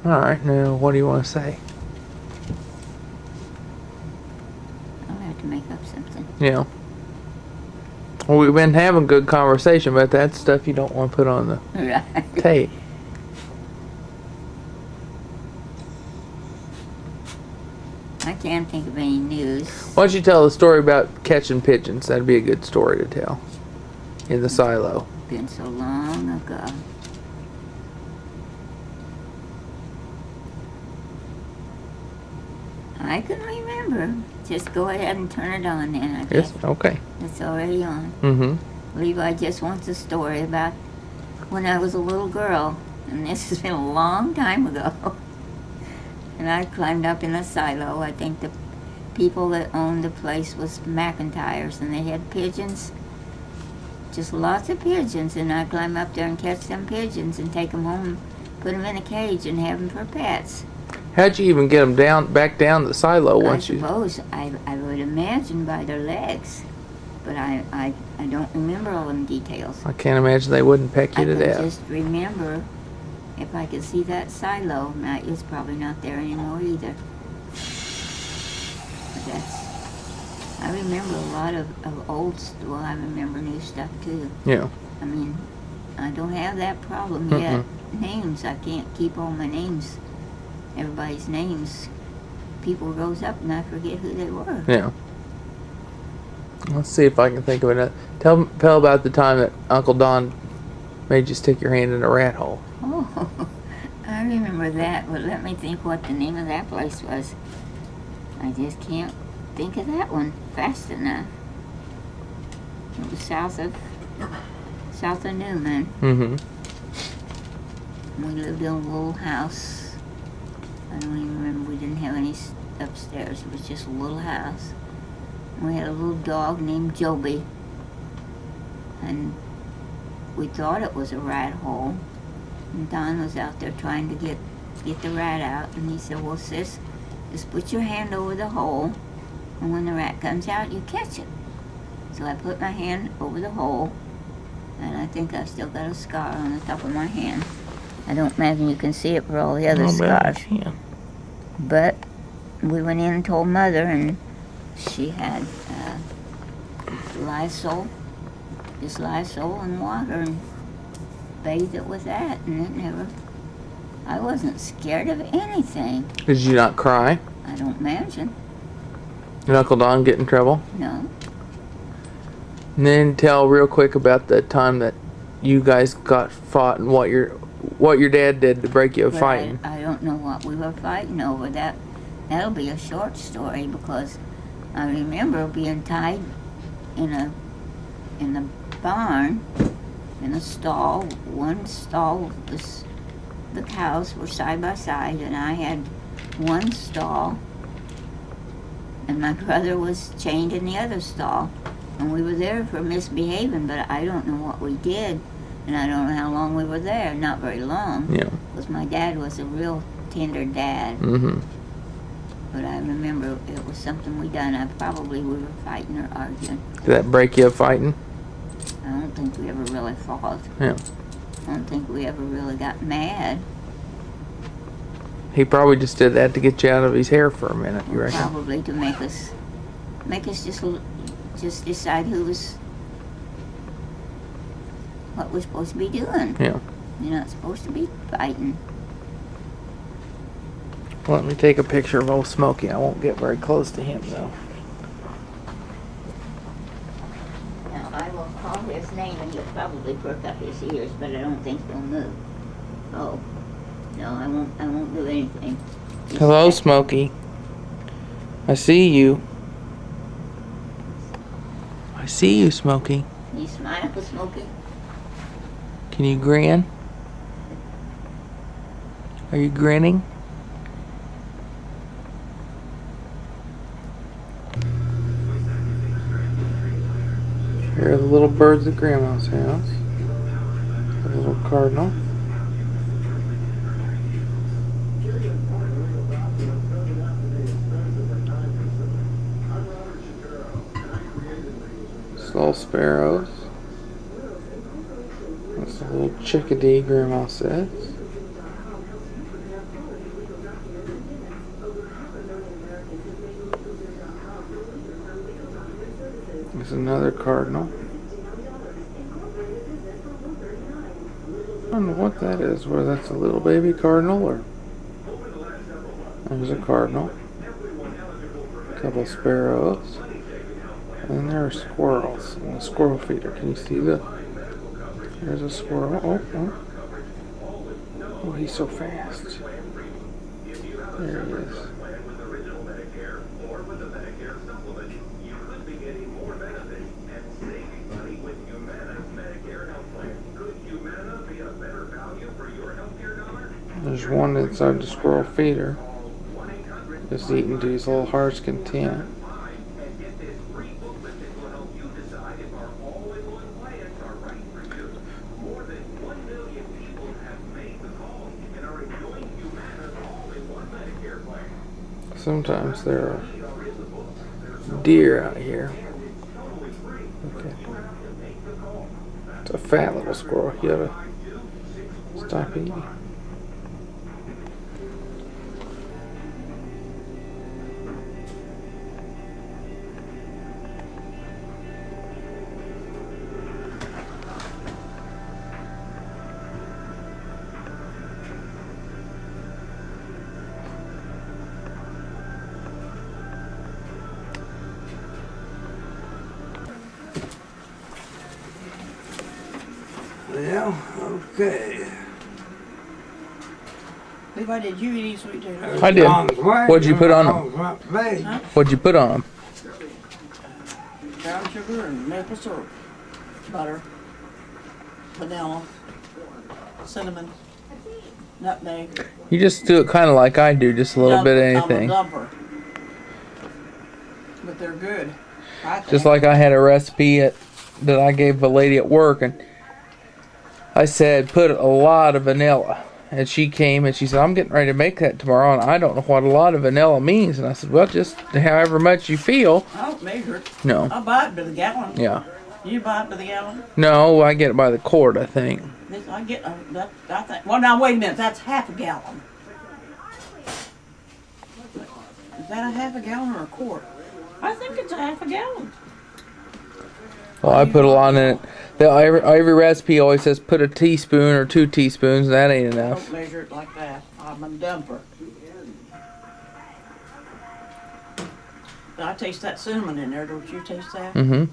Alright, now what do you want to say? I'll have to make up something. Yeah. Well, we've been having good conversation, but that's stuff you don't want to put on the Right. tape. I can't think of any news. Why don't you tell the story about catching pigeons? That'd be a good story to tell. In the silo. Been so long ago. I can remember. Just go ahead and turn it on then, I guess. Yes? Okay. It's already on. Mm-hmm. Levi just wants a story about when I was a little girl, and this has been a long time ago. And I climbed up in a silo. I think the people that owned the place was McIntyre's, and they had pigeons, just lots of pigeons, and I'd climb up there and catch them pigeons and take them home, put them in a cage and have them for pets. How'd you even get them back down the silo once you... I suppose, I would imagine by their legs, but I don't remember all them details. I can't imagine they wouldn't peck you to I death. can just remember if I could see that silo. Now, it's probably not there anymore either. But I remember a lot of old stuff. Well, I remember new stuff too. Yeah. I mean, I don't have that problem yet. Names, I can't keep all my names. Everybody's names. People rose up and I forget who they were. Yeah. Let's see if I can think of it. Tell about the time that Uncle Don made you stick your hand in a rat hole. Oh, I remember that, but let me think what the name of that place was. I just can't think of that one fast enough. It was south of Newman. Mm-hmm. We lived in a little house. I don't even remember. We didn't have any upstairs. It was just a little house. We had a little dog named Joby, and we thought it was a rat hole. And Don was out there trying to get the rat out, and he said, "Well, sis, just put your hand over the hole, and when the rat comes out, you catch it." So I put my hand over the hole, and I think I've still got a scar on the top of my hand. I don't imagine you can see it for all the other scars. Yeah. But we went in and told Mother, and she had Lysol, just Lysol and water, and bathed it with that, and I wasn't scared of anything. Did you not cry? I don't imagine. Did Uncle Don get in trouble? No. And then tell real quick about the time that you guys got fought and what your dad did to break you a fighting. I don't know what we were fighting over. That'll be a short story, because I remember being tied in the barn, in a stall. One stall, the cows were side by side, and I had one stall, and my brother was chained in the other stall, and we were there for misbehaving, but I don't know what we did, and I don't know how long we were there. Not very long. Yeah. Because my dad was a real tender dad. Mm-hmm. But I remember it was something we done. We were fighting or arguing. Did that break you up fighting? I don't think we ever really fought. Yeah. I don't think we ever really got mad. He probably just did that to get you out of his hair for a minute, you reckon? Probably to make us just decide what we're supposed to be doing. Yeah. You're not supposed to be fighting. Let me take a picture of old Smokey. I won't get very close to him, though. Now, I will call his name, and he'll probably perk up his ears, but I don't think he'll move. Oh, no, I won't do anything. Hello, Smokey. I see you. I see you, Smokey. Can you smile for Smokey? Can you grin? Are you grinning? Here are the little birds at Grandma's house. The little cardinal. Little sparrows. That's a little chickadee, Grandma says. another cardinal. I don't know what that is, whether that's a little baby cardinal or... There's a cardinal. A couple sparrows. And there are squirrels. And a squirrel feeder. Can you see the... There's a squirrel. Oh. Oh, he's so fast. There he is. There's one inside the squirrel feeder. Just eating to his little heart's content. Sometimes there are deer out here. Okay. It's a fat little squirrel. You gotta stop eating. Yeah, okay. Levi, did you eat any sweet potatoes? I did. What'd you put on them? Huh? What'd you put on them? Brown sugar and maple syrup, butter, vanilla, cinnamon, nutmeg. You just do it kind of like I do, just a little bit of anything. I'm a dumper. But they're good. I think. Just like I had a recipe that I gave a lady at work, and I said put a lot of vanilla. And she came and she said, I'm getting ready to make that tomorrow, and I don't know what a lot of vanilla means. And I said, well, just however much you feel. I don't measure it. No. I buy it by the gallon. Yeah. You buy it by the gallon? No, I get it by the quart, I think. I get I think. Well, now wait a minute. That's half a gallon. Is that a half a gallon or a quart? I think it's a half a gallon. Well, I put a lot in it. Every recipe always says put a teaspoon or 2 teaspoons. That ain't I enough. don't measure it like that. I'm a dumper. I taste that cinnamon in there. Don't you taste that? Mm-hmm.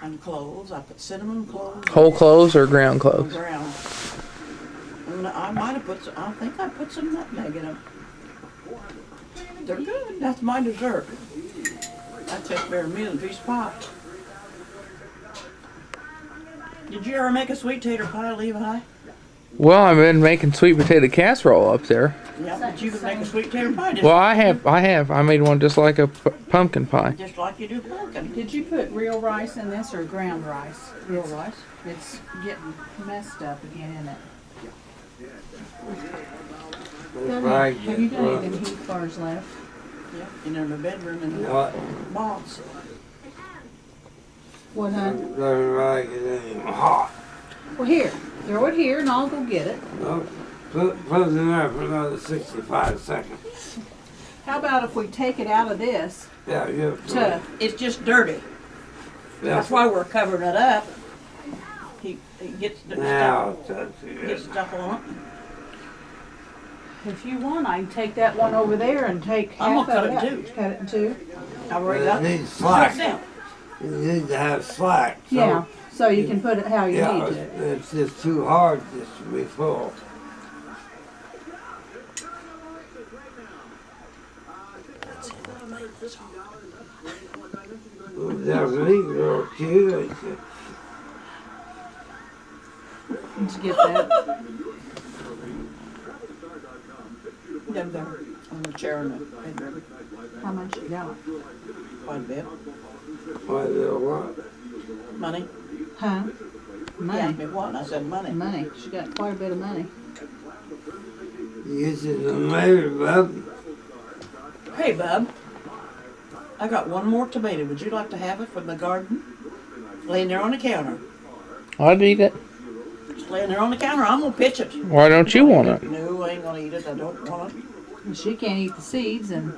And cloves. I put cinnamon cloves. Whole cloves or ground On cloves? ground. And I might have put some, I think I put some nutmeg in them. They're good. That's my dessert. That tastes better to me than a piece of pie. Did you ever make a sweet tater pie, Levi? Well, I've been making sweet potato casserole up there. Yeah, but you can make a sweet tater pie just, Well, I have. I made one just like a pumpkin pie. just like you do pumpkin. Did you put real rice in this or ground rice? Real rice. It's getting messed up again, isn't it? Have you got any of them heat bars left? Yeah, in my bedroom in the What? box. What, huh? Doesn't like it anymore. Hot. Well, here. Throw it here and I'll go get it. No, put it in there for another 65 seconds. How about if we take it out of this Yeah, give it to to... me. It's just dirty. Yeah. That's why we're covering it up. He gets the Now, stuff, that's gets it. stuff on it. If you want, I can take that one over there and take I'm half gonna of cut it it out. in two. Cut it in two. I've already It got needs it. slack. You need to have slack. So, Yeah, so you can put it how you yeah, need to. it's just too hard just to be full. Definitely real cute. Did you get that? Them there on the chair in the bedroom. How much you got? Quite a bit. Why do what? Money. Huh? He Money. asked me what, and I said money. Money. She got quite a bit of money. You get you the mayor, bub. Hey, bub. I got one more tomato. Would you like to have it from the garden? Laying there on the counter. I'd eat it. Just laying there on the counter. I'm gonna pitch it. Why don't you want it? No, I ain't gonna eat it. I don't want it. And she can't eat the seeds and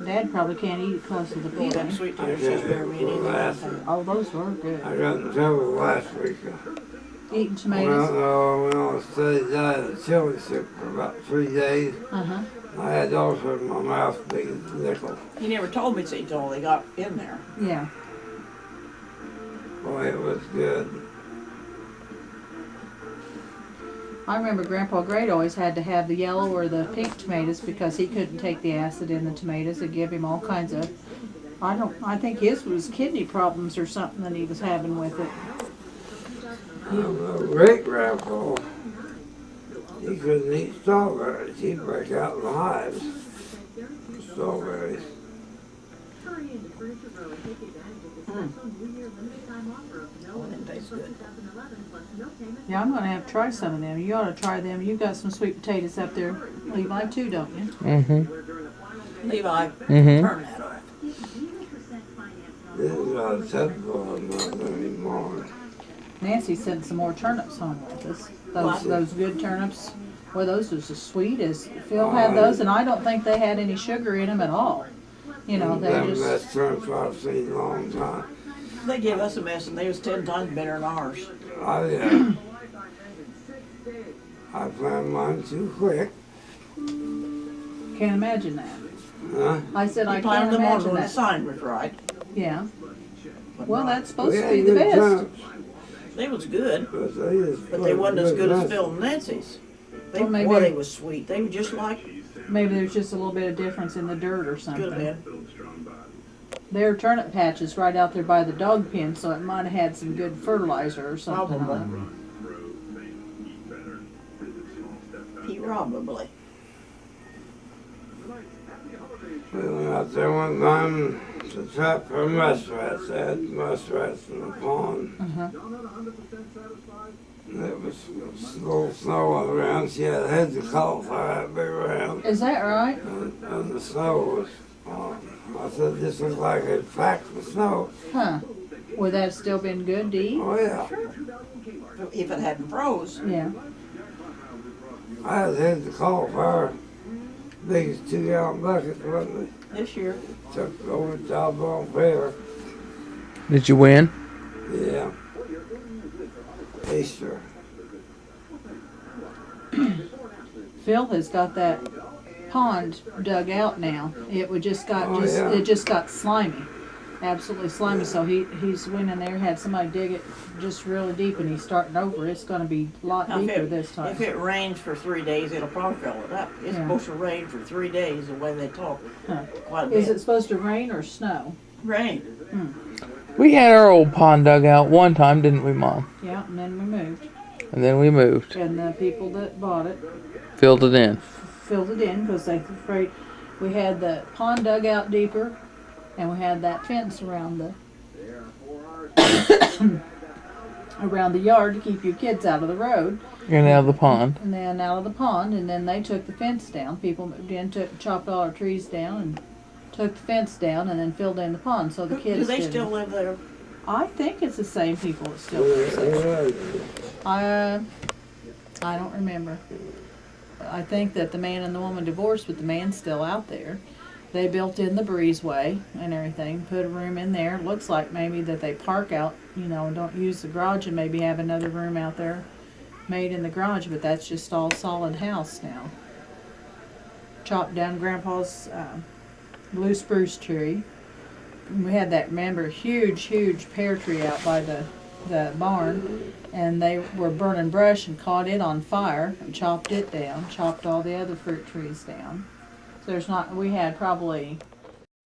Dad probably can't eat it because of the Well, them peeling. sweet potatoes just bear meat in there. Oh, those were good. I got in trouble last week. Eating tomatoes. Well, no, I stayed down in chili soup for about 3 days. Uh-huh. I had ulcer in my mouth big as a nickel. He never told me until they got in there. Yeah. Boy, it was good. I remember Grandpa Great always had to have the yellow or the pink tomatoes because he couldn't take the acid in the tomatoes. It gave him all kinds of, I think his was kidney problems or something that he was having with it. Great grandpa, he couldn't eat strawberries. He'd break out in hives. Strawberries. Oh, them taste good. Yeah, I'm gonna have to try some of them. You ought to try them. You got some sweet potatoes up there, Levi, too, don't you? Mm-hmm. Levi, Mm-hmm. turn that off. This is not acceptable anymore. Nancy sent some more turnips home with us. What? Those good turnips. Well, those was as sweet as Phil had those, and I don't think they had any sugar in them at all. You know, they Them just. best turnips I've seen in a long time. They gave us a mess and they was 10 times better than ours. I planned mine too quick. Can't imagine that. Huh? I said I We can't planted them on imagine when the that. sign was right. Yeah. But Well, not- that's supposed We to had be the good best. turnips, They was good, but they just but they wasn't as good as mess. Phil and Nancy's. They, Well, maybe- boy, they was sweet. They were just like, Maybe there's just a little bit of difference in the dirt or could have something. been. There are turnip patches right out there by the dog pen, so it might have had some good fertilizer or something Probably. on Probably. We went out there one time to trap for muskrats. They had muskrats in the pond. it. Uh-huh. And it was a little snow on the ground. She had heads of cauliflower that big around. Is that right? And the snow was, I said, this looks like a packed with snow. Huh. Would that have still been good to eat? Oh, yeah. If it hadn't froze. Yeah. I had heads of cauliflower, big as 2-gallon buckets, wasn't This year. they? Took over the job on fair. Did you win? Yeah. Easter. Phil has got that pond dug out now. It would just got Oh, just yeah. it just got slimy. Absolutely slimy. So he's went in there, had somebody dig it just really deep, and he's starting over. It's gonna be a lot Now, deeper this time. If it rains for 3 days, it'll probably fill it up. It's Yeah. supposed to rain for 3 days, the way they talk. Huh. Quite a bit. Is it supposed to rain or snow? Rain. We had our old pond dug out one time, didn't we, Mom? Yeah, and then we moved. And then we moved. And the people that bought it Filled it in. filled it in because they were afraid we had the pond dug out deeper, and we had that fence around the around the yard to keep your kids out of the road, And out of the pond. and then out of the pond, and then they took the fence down. People moved in, chopped all our trees down, and took the fence down, and then filled in the pond. So the kids Do they didn't. still live there? I think it's the same people that still live there. I don't remember. I think that the man and the woman divorced, but the man's still out there. They built in the breezeway and everything, put a room in there. Looks like maybe that they park out, and don't use the garage, and maybe have another room out there made in the garage, but that's just all solid house now. Chopped down Grandpa's blue spruce tree. We had that, remember, huge pear tree out by the barn, and they were burning brush and caught it on fire and chopped it down, chopped all the other fruit trees down. So we had probably